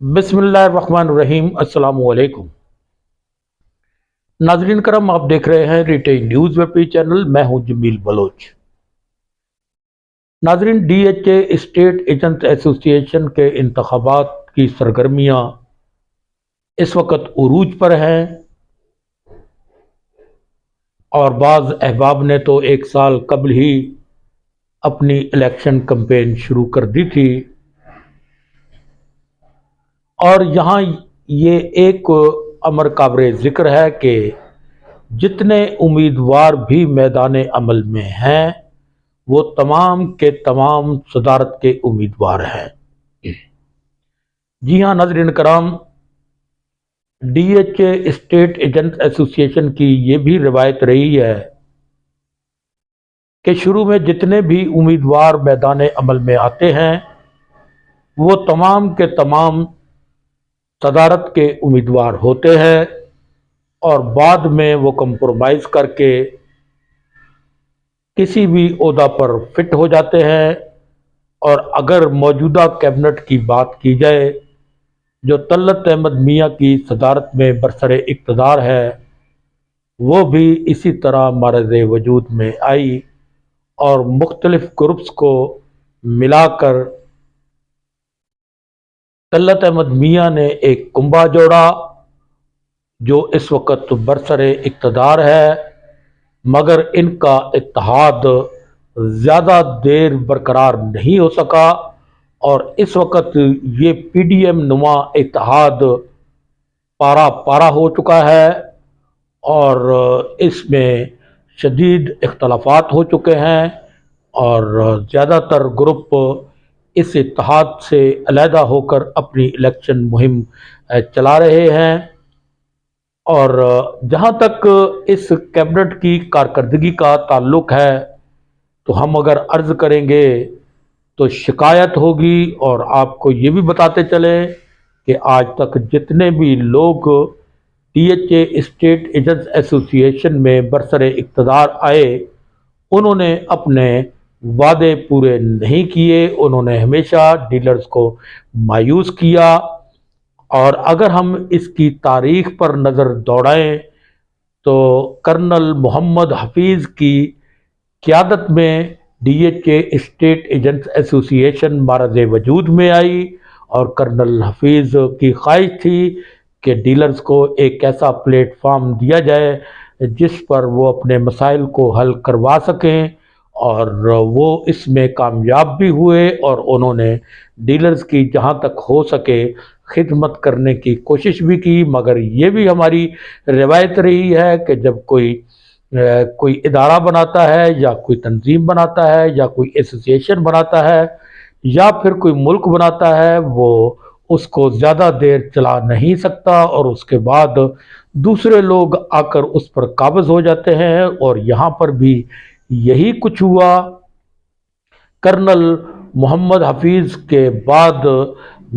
بسم اللہ الرحمن الرحیم۔ السلام علیکم ناظرین کرم، آپ دیکھ رہے ہیں retail news web page channel. میں ہوں جمیل بلوچ۔ ناظرین، D H A estate agent association کے انتخابات کی سرگرمیاں اس وقت عروج پر ہیں، اور بعض احباب نے تو ایک سال قبل ہی اپنی الیکشن کمپین شروع کر دی تھی، اور یہاں یہ ایک امر قابل ذکر ہے کہ جتنے امیدوار بھی میدان عمل میں ہیں وہ تمام کے تمام صدارت کے امیدوار ہیں۔ جی ہاں ناظرین کرام، D H A estate agent association کی یہ بھی روایت رہی ہے کہ شروع میں جتنے بھی امیدوار میدان عمل میں آتے ہیں وہ تمام کے تمام صدارت کے امیدوار ہوتے ہیں، اور بعد میں وہ کمپرومائز کر کے کسی بھی عہدہ پر فٹ ہو جاتے ہیں۔ اور اگر موجودہ کیبنٹ کی بات کی جائے جو طلعت احمد میاں کی صدارت میں برسر اقتدار ہے، وہ بھی اسی طرح معرض وجود میں آئی اور مختلف گروپس کو ملا کر طلعت احمد میاں نے ایک کنبہ جوڑا جو اس وقت برسر اقتدار ہے، مگر ان کا اتحاد زیادہ دیر برقرار نہیں ہو سکا، اور اس وقت یہ پی ڈی ایم نما اتحاد پارا پارا ہو چکا ہے، اور اس میں شدید اختلافات ہو چکے ہیں، اور زیادہ تر گروپ اس اتحاد سے علیحدہ ہو کر اپنی الیکشن مہم چلا رہے ہیں۔ اور جہاں تک اس کیبنٹ کی کارکردگی کا تعلق ہے تو ہم اگر عرض کریں گے تو شکایت ہوگی، اور آپ کو یہ بھی بتاتے چلیں کہ آج تک جتنے بھی لوگ D H A estate agents association میں برسر اقتدار آئے انہوں نے اپنے وعدے پورے نہیں کیے، انہوں نے ہمیشہ ڈیلرز کو مایوس کیا۔ اور اگر ہم اس کی تاریخ پر نظر دوڑائیں تو کرنل محمد حفیظ کی قیادت میں D H A estate agents association معرض وجود میں آئی، اور کرنل حفیظ کی خواہش تھی کہ ڈیلرز کو ایک ایسا پلیٹ فارم دیا جائے جس پر وہ اپنے مسائل کو حل کروا سکیں، اور وہ اس میں کامیاب بھی ہوئے، اور انہوں نے ڈیلرز کی جہاں تک ہو سکے خدمت کرنے کی کوشش بھی کی۔ مگر یہ بھی ہماری روایت رہی ہے کہ جب کوئی ادارہ بناتا ہے یا کوئی تنظیم بناتا ہے یا کوئی ایسوسی ایشن بناتا ہے یا پھر کوئی ملک بناتا ہے، وہ اس کو زیادہ دیر چلا نہیں سکتا، اور اس کے بعد دوسرے لوگ آ کر اس پر قابض ہو جاتے ہیں، اور یہاں پر بھی یہی کچھ ہوا۔ کرنل محمد حفیظ کے بعد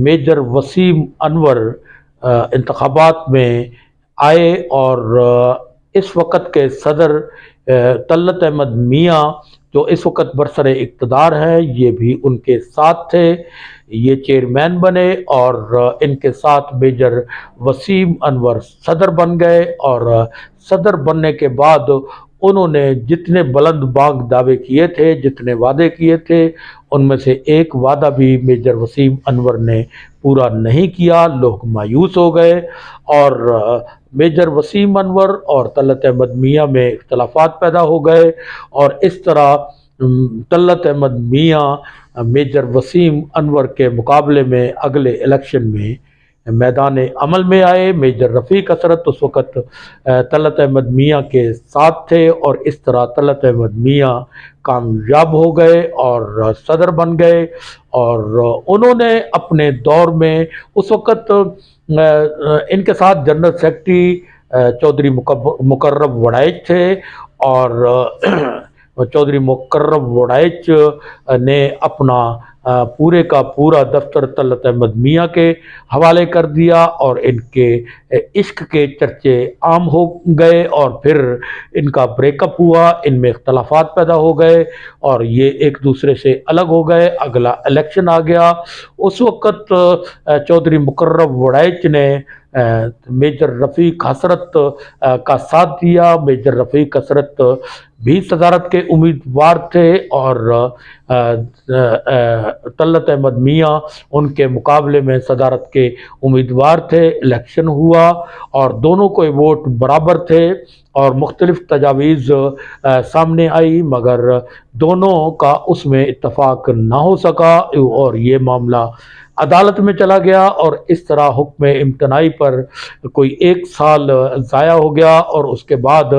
میجر وسیم انور انتخابات میں آئے، اور اس وقت کے صدر طلعت احمد میاں جو اس وقت برسر اقتدار ہیں یہ بھی ان کے ساتھ تھے، یہ چیئرمین بنے، اور ان کے ساتھ میجر وسیم انور صدر بن گئے، اور صدر بننے کے بعد انہوں نے جتنے بلند بانگ دعوے کیے تھے، جتنے وعدے کیے تھے، ان میں سے ایک وعدہ بھی میجر وسیم انور نے پورا نہیں کیا۔ لوگ مایوس ہو گئے، اور میجر وسیم انور اور طلعت احمد میاں میں اختلافات پیدا ہو گئے، اور اس طرح طلعت احمد میاں میجر وسیم انور کے مقابلے میں اگلے الیکشن میں میدان عمل میں آئے۔ میجر رفیق حسرت اس وقت طلعت احمد میاں کے ساتھ تھے، اور اس طرح طلعت احمد میاں کامیاب ہو گئے اور صدر بن گئے، اور انہوں نے اپنے دور میں اس وقت ان کے ساتھ جنرل سیکرٹری چودھری مقرب وڑائچ تھے، اور چودھری مقرب وڑائچ نے اپنا پورے کا پورا دفتر طلعت احمد میاں کے حوالے کر دیا اور ان کے عشق کے چرچے عام ہو گئے، اور پھر ان کا بریک اپ ہوا، ان میں اختلافات پیدا ہو گئے اور یہ ایک دوسرے سے الگ ہو گئے۔ اگلا الیکشن آ گیا، اس وقت چودھری مقرب وڑائچ نے میجر رفیق حسرت کا ساتھ دیا۔ میجر رفیق حسرت بھی صدارت کے امیدوار تھے اور طلعت احمد میاں ان کے مقابلے میں صدارت کے امیدوار تھے۔ الیکشن ہوا اور دونوں کو ووٹ برابر تھے اور مختلف تجاویز سامنے آئی، مگر دونوں کا اس میں اتفاق نہ ہو سکا اور یہ معاملہ عدالت میں چلا گیا، اور اس طرح حکم امتناعی پر کوئی 1 سال ضائع ہو گیا، اور اس کے بعد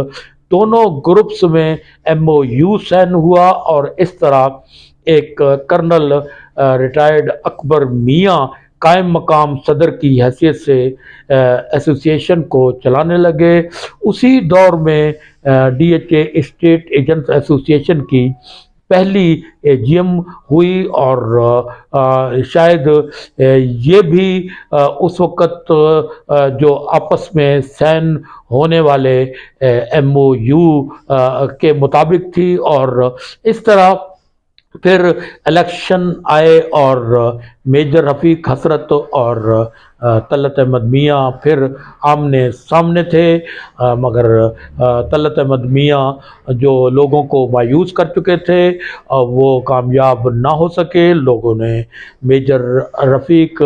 دونوں گروپس میں MOU سائن ہوا، اور اس طرح ایک کرنل ریٹائرڈ اکبر میاں قائم مقام صدر کی حیثیت سے ایسوسی ایشن کو چلانے لگے۔ اسی دور میں DHA state agents association کی پہلی AGM ہوئی، اور شاید یہ بھی اس وقت جو آپس میں سائن ہونے والے MOU کے مطابق تھی، اور اس طرح پھر الیکشن آئے اور میجر رفیق حسرت اور طلعت احمد میاں پھر آمنے سامنے تھے، مگر طلعت احمد میاں جو لوگوں کو مایوس کر چکے تھے وہ کامیاب نہ ہو سکے۔ لوگوں نے میجر رفیق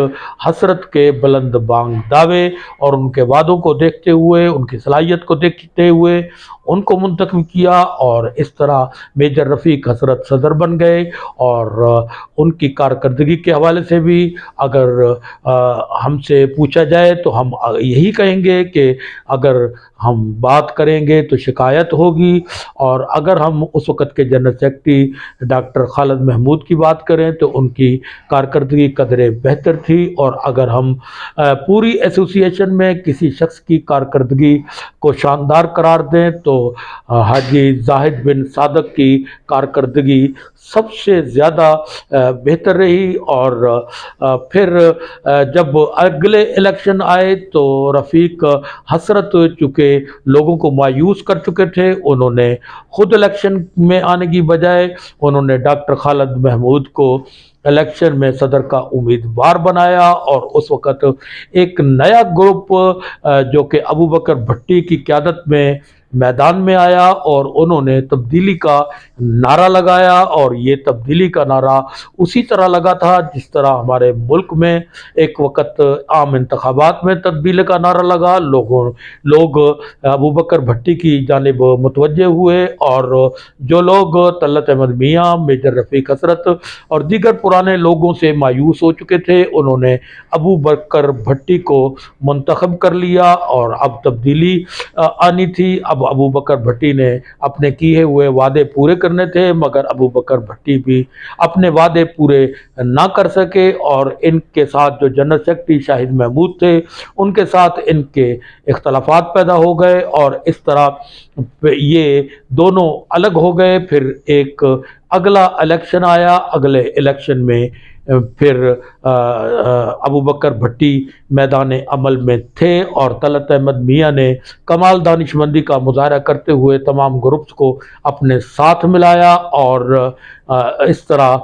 حسرت کے بلند بانگ دعوے اور ان کے وعدوں کو دیکھتے ہوئے، ان کی صلاحیت کو دیکھتے ہوئے ان کو منتخب کیا، اور اس طرح میجر رفیق حسرت صدر بن گئے۔ اور ان کی کارکردگی کے حوالے سے بھی اگر ہم سے پوچھا جائے تو ہم یہی کہیں گے کہ اگر ہم بات کریں گے تو شکایت ہوگی، اور اگر ہم اس وقت کے جنرل سیکرٹری ڈاکٹر خالد محمود کی بات کریں تو ان کی کارکردگی قدرے بہتر تھی، اور اگر ہم پوری ایسوسی ایشن میں کسی شخص کی کارکردگی کو شاندار قرار دیں تو حاجی زاہد بن صادق کی کارکردگی سب سے زیادہ بہتر رہی۔ اور پھر جب اگلے الیکشن آئے تو رفیق حسرت چونکہ لوگوں کو مایوس کر چکے تھے، انہوں نے خود الیکشن میں آنے کی بجائے انہوں نے ڈاکٹر خالد محمود کو الیکشن میں صدر کا امیدوار بنایا، اور اس وقت ایک نیا گروپ جو کہ ابوبکر بھٹی کی قیادت میں میدان میں آیا، اور انہوں نے تبدیلی کا نعرہ لگایا، اور یہ تبدیلی کا نعرہ اسی طرح لگا تھا جس طرح ہمارے ملک میں ایک وقت عام انتخابات میں تبدیلی کا نعرہ لگا۔ لوگ ابوبکر بھٹی کی جانب متوجہ ہوئے، اور جو لوگ طلعت احمد میاں، میجر رفیق حسرت اور دیگر پرانے لوگوں سے مایوس ہو چکے تھے، انہوں نے ابوبکر بھٹی کو منتخب کر لیا، اور اب تبدیلی آنی تھی۔ اب ابوبکر بھٹی نے اپنے کیے ہوئے وعدے پورے کرنے تھے، مگر ابوبکر بھٹی بھی اپنے وعدے پورے نہ کر سکے، اور ان کے ساتھ جو جنرل سیکرٹری شاہد محمود تھے ان کے ساتھ ان کے اختلافات پیدا ہو گئے، اور اس طرح یہ دونوں الگ ہو گئے۔ پھر ایک اگلا الیکشن آیا، اگلے الیکشن میں پھر ابوبکر بھٹی میدان عمل میں تھے، اور طلعت احمد میاں نے کمال دانشمندی کا مظاہرہ کرتے ہوئے تمام گروپس کو اپنے ساتھ ملایا، اور اس طرح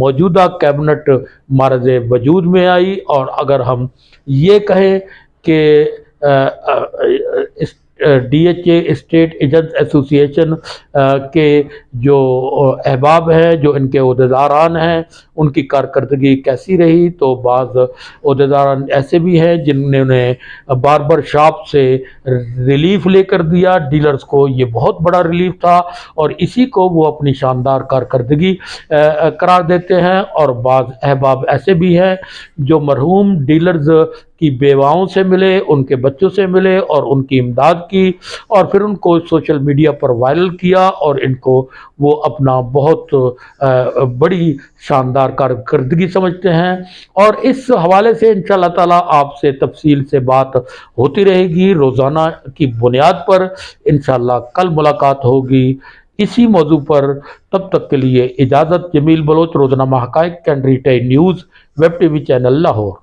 موجودہ کیبنٹ معرض وجود میں آئی۔ اور اگر ہم یہ کہیں کہ DHA state agents association کے جو احباب ہیں، جو ان کے عہدیداران ہیں، ان کی کارکردگی کیسی رہی، تو بعض عہدیداران ایسے بھی ہیں جنہوں نے باربر شاپ سے ریلیف لے کر دیا ڈیلرز کو، یہ بہت بڑا ریلیف تھا، اور اسی کو وہ اپنی شاندار کارکردگی قرار دیتے ہیں۔ اور بعض احباب ایسے بھی ہیں جو مرحوم ڈیلرز کی بیواؤں سے ملے، ان کے بچوں سے ملے اور ان کی امداد کی، اور پھر ان کو سوشل میڈیا پر وائرل کیا، اور ان کو وہ اپنا بہت بڑی شاندار کارکردگی سمجھتے ہیں۔ اور اس حوالے سے انشاءاللہ تعالی آپ سے تفصیل سے بات ہوتی رہے گی روزانہ کی بنیاد پر۔ انشاءاللہ کل ملاقات ہوگی۔ اسی موضوع پر تب تک کے لیے اجازت۔ جمیل بلوچ، روزنامہ حقائق، کینڈری ٹائی news, web TV channel, Lahore.